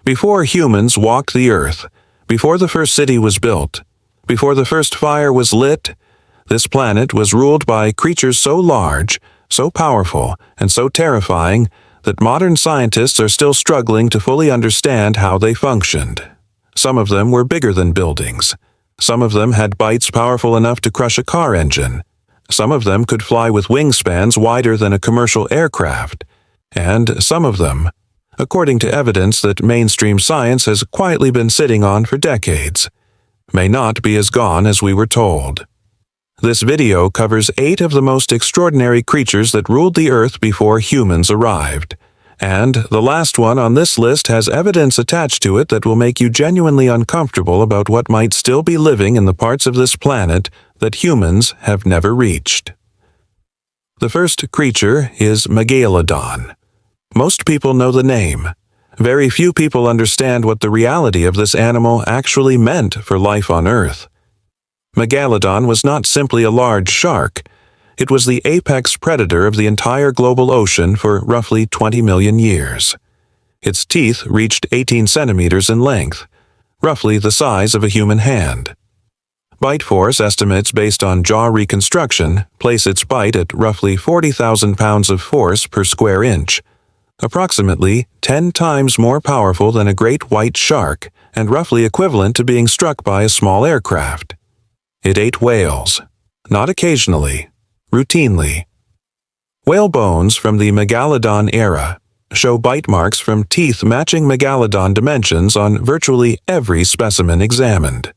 Before humans walked the earth, before the first city was built, before the first fire was lit, this planet was ruled by creatures so large, so powerful, and so terrifying that modern scientists are still struggling to fully understand how they functioned. Some of them were bigger than buildings. Some of them had bites powerful enough to crush a car engine. Some of them could fly with wingspans wider than a commercial aircraft. And some of them, according to evidence that mainstream science has quietly been sitting on for decades, may not be as gone as we were told. This video covers 8 of the most extraordinary creatures that ruled the earth before humans arrived. And the last one on this list has evidence attached to it that will make you genuinely uncomfortable about what might still be living in the parts of this planet that humans have never reached. The first creature is Megalodon. Most people know the name. Very few people understand what the reality of this animal actually meant for life on Earth. Megalodon was not simply a large shark. It was the apex predator of the entire global ocean for roughly 20 million years. Its teeth reached 18 centimeters in length, roughly the size of a human hand. Bite force estimates based on jaw reconstruction place its bite at roughly 40,000 pounds of force per square inch, approximately 10 times more powerful than a great white shark and roughly equivalent to being struck by a small aircraft. It ate whales, not occasionally, routinely. Whale bones from the Megalodon era show bite marks from teeth matching Megalodon dimensions on virtually every specimen examined.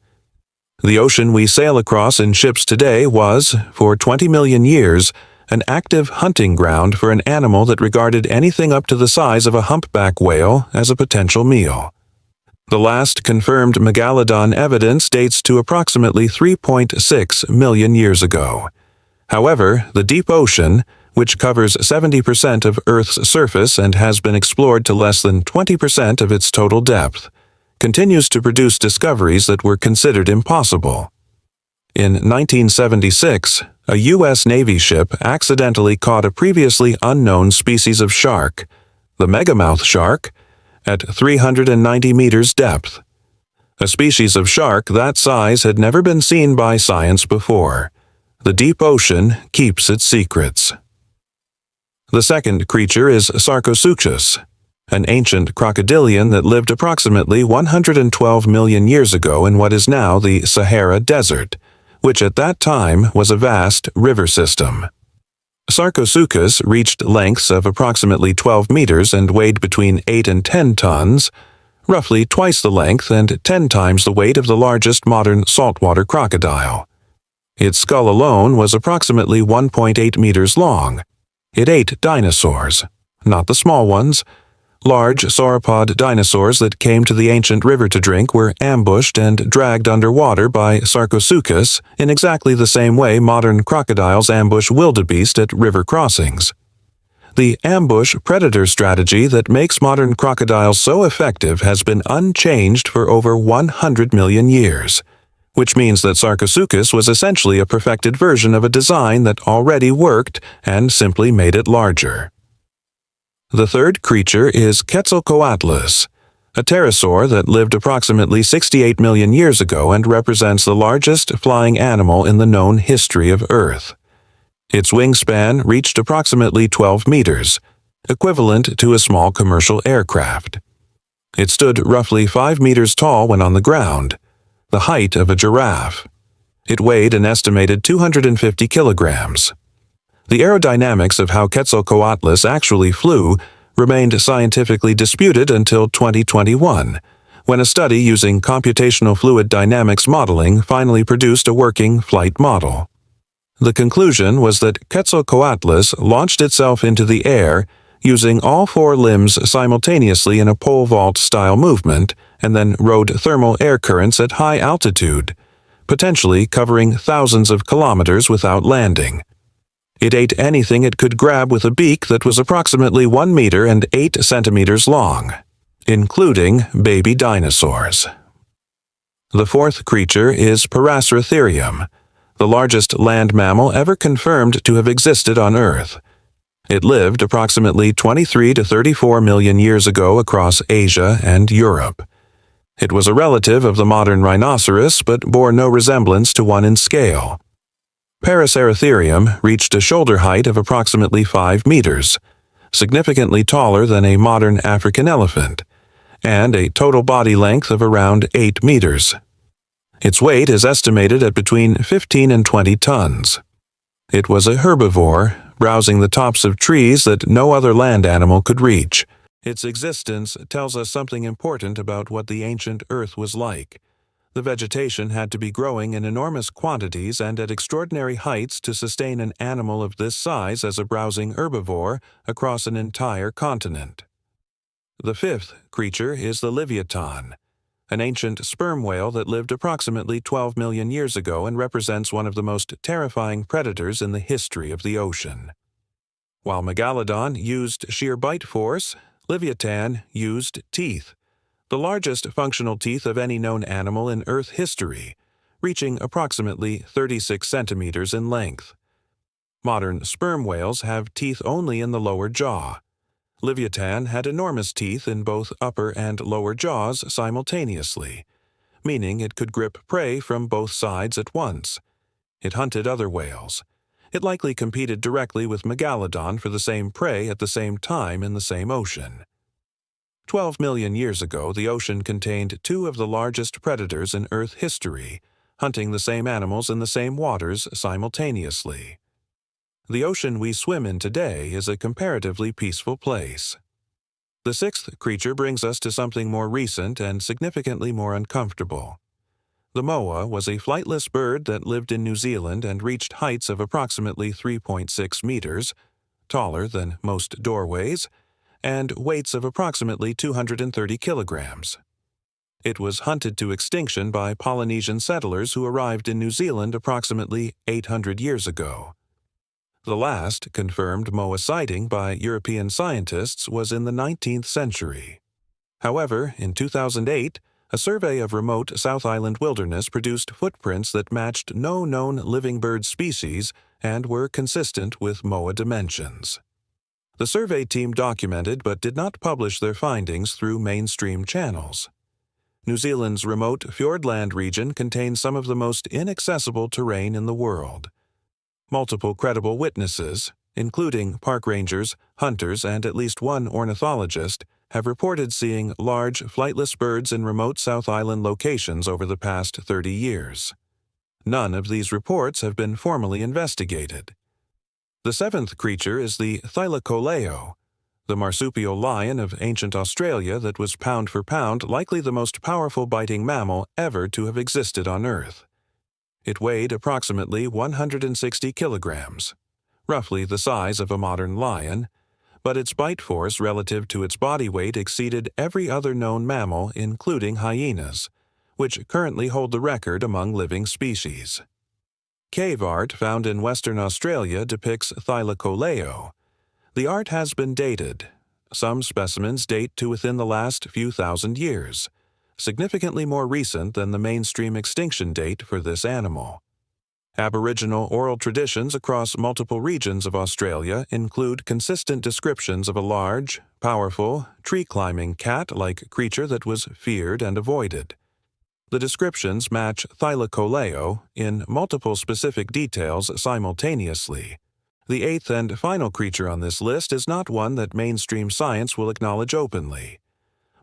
The ocean we sail across in ships today was, for 20 million years, an active hunting ground for an animal that regarded anything up to the size of a humpback whale as a potential meal. The last confirmed Megalodon evidence dates to approximately 3.6 million years ago. However, the deep ocean, which covers 70% of Earth's surface and has been explored to less than 20% of its total depth, continues to produce discoveries that were considered impossible. In 1976, a U.S. Navy ship accidentally caught a previously unknown species of shark, the megamouth shark, at 390 meters depth. A species of shark that size had never been seen by science before. The deep ocean keeps its secrets. The second creature is Sarcosuchus, an ancient crocodilian that lived approximately 112 million years ago in what is now the Sahara Desert, which at that time was a vast river system. Sarcosuchus reached lengths of approximately 12 meters and weighed between 8 and 10 tons, roughly twice the length and 10 times the weight of the largest modern saltwater crocodile. Its skull alone was approximately 1.8 meters long. It ate dinosaurs, not the small ones. Large sauropod dinosaurs that came to the ancient river to drink were ambushed and dragged underwater by Sarcosuchus in exactly the same way modern crocodiles ambush wildebeest at river crossings. The ambush predator strategy that makes modern crocodiles so effective has been unchanged for over 100 million years, which means that Sarcosuchus was essentially a perfected version of a design that already worked and simply made it larger. The third creature is Quetzalcoatlus, a pterosaur that lived approximately 68 million years ago and represents the largest flying animal in the known history of Earth. Its wingspan reached approximately 12 meters, equivalent to a small commercial aircraft. It stood roughly 5 meters tall when on the ground, the height of a giraffe. It weighed an estimated 250 kilograms. The aerodynamics of how Quetzalcoatlus actually flew remained scientifically disputed until 2021, when a study using computational fluid dynamics modeling finally produced a working flight model. The conclusion was that Quetzalcoatlus launched itself into the air using all 4 limbs simultaneously in a pole vault-style movement and then rode thermal air currents at high altitude, potentially covering thousands of kilometers without landing. It ate anything it could grab with a beak that was approximately 1 meter and 8 centimeters long, including baby dinosaurs. The fourth creature is Paraceratherium, the largest land mammal ever confirmed to have existed on Earth. It lived approximately 23 to 34 million years ago across Asia and Europe. It was a relative of the modern rhinoceros but bore no resemblance to one in scale. Paraceratherium reached a shoulder height of approximately 5 meters, significantly taller than a modern African elephant, and a total body length of around 8 meters. Its weight is estimated at between 15 and 20 tons. It was a herbivore, browsing the tops of trees that no other land animal could reach. Its existence tells us something important about what the ancient Earth was like. The vegetation had to be growing in enormous quantities and at extraordinary heights to sustain an animal of this size as a browsing herbivore across an entire continent. The fifth creature is the leviathan, an ancient sperm whale that lived approximately 12 million years ago and represents one of the most terrifying predators in the history of the ocean. While megalodon used sheer bite force, leviathan used teeth, the largest functional teeth of any known animal in Earth history, reaching approximately 36 centimeters in length. Modern sperm whales have teeth only in the lower jaw. Leviathan had enormous teeth in both upper and lower jaws simultaneously, meaning it could grip prey from both sides at once. It hunted other whales. It likely competed directly with megalodon for the same prey at the same time in the same ocean. 12 million years ago, the ocean contained two of the largest predators in Earth history, hunting the same animals in the same waters simultaneously. The ocean we swim in today is a comparatively peaceful place. The sixth creature brings us to something more recent and significantly more uncomfortable. The moa was a flightless bird that lived in New Zealand and reached heights of approximately 3.6 meters, taller than most doorways, and weights of approximately 230 kilograms. It was hunted to extinction by Polynesian settlers who arrived in New Zealand approximately 800 years ago. The last confirmed moa sighting by European scientists was in the 19th century. However, in 2008, a survey of remote South Island wilderness produced footprints that matched no known living bird species and were consistent with moa dimensions. The survey team documented but did not publish their findings through mainstream channels. New Zealand's remote fjordland region contains some of the most inaccessible terrain in the world. Multiple credible witnesses, including park rangers, hunters, and at least one ornithologist, have reported seeing large flightless birds in remote South Island locations over the past 30 years. None of these reports have been formally investigated. The seventh creature is the thylacoleo, the marsupial lion of ancient Australia that was pound for pound likely the most powerful biting mammal ever to have existed on Earth. It weighed approximately 160 kilograms, roughly the size of a modern lion, but its bite force relative to its body weight exceeded every other known mammal, including hyenas, which currently hold the record among living species. Cave art found in Western Australia depicts thylacoleo. The art has been dated. Some specimens date to within the last few thousand years, significantly more recent than the mainstream extinction date for this animal. Aboriginal oral traditions across multiple regions of Australia include consistent descriptions of a large, powerful, tree-climbing cat-like creature that was feared and avoided. The descriptions match thylacoleo in multiple specific details simultaneously. The eighth and final creature on this list is not one that mainstream science will acknowledge openly.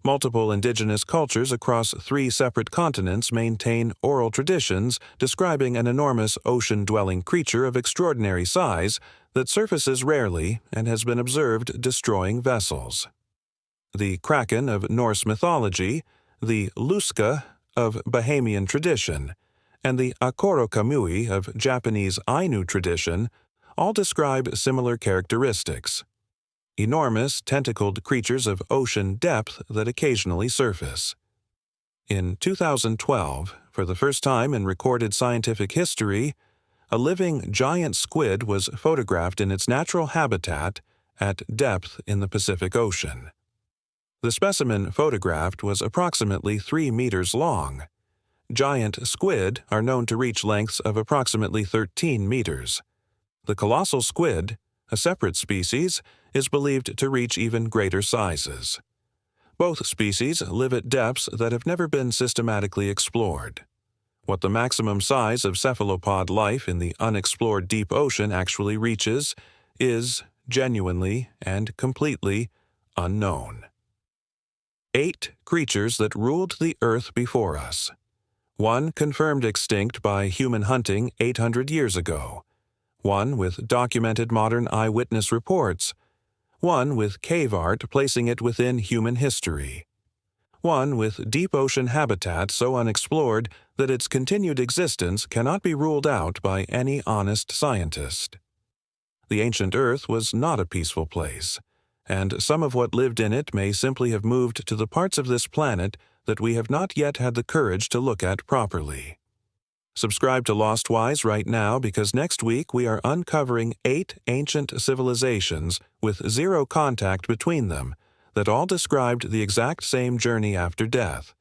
Multiple indigenous cultures across 3 separate continents maintain oral traditions describing an enormous ocean-dwelling creature of extraordinary size that surfaces rarely and has been observed destroying vessels. The kraken of Norse mythology, the luska of Bahamian tradition, and the akoro kamui of Japanese Ainu tradition all describe similar characteristics. Enormous, tentacled creatures of ocean depth that occasionally surface. In 2012, for the first time in recorded scientific history, a living giant squid was photographed in its natural habitat at depth in the Pacific Ocean. The specimen photographed was approximately 3 meters long. Giant squid are known to reach lengths of approximately 13 meters. The colossal squid, A separate species is believed to reach even greater sizes. Both species live at depths that have never been systematically explored. What the maximum size of cephalopod life in the unexplored deep ocean actually reaches is genuinely and completely unknown. 8 creatures that ruled the earth before us. 1 confirmed extinct by human hunting 800 years ago. 1 with documented modern eyewitness reports. 1 with cave art placing it within human history. 1 with deep ocean habitat so unexplored that its continued existence cannot be ruled out by any honest scientist. The ancient Earth was not a peaceful place, and some of what lived in it may simply have moved to the parts of this planet that we have not yet had the courage to look at properly. Subscribe to Lost Wise right now because next week we are uncovering 8 ancient civilizations with zero contact between them that all described the exact same journey after death,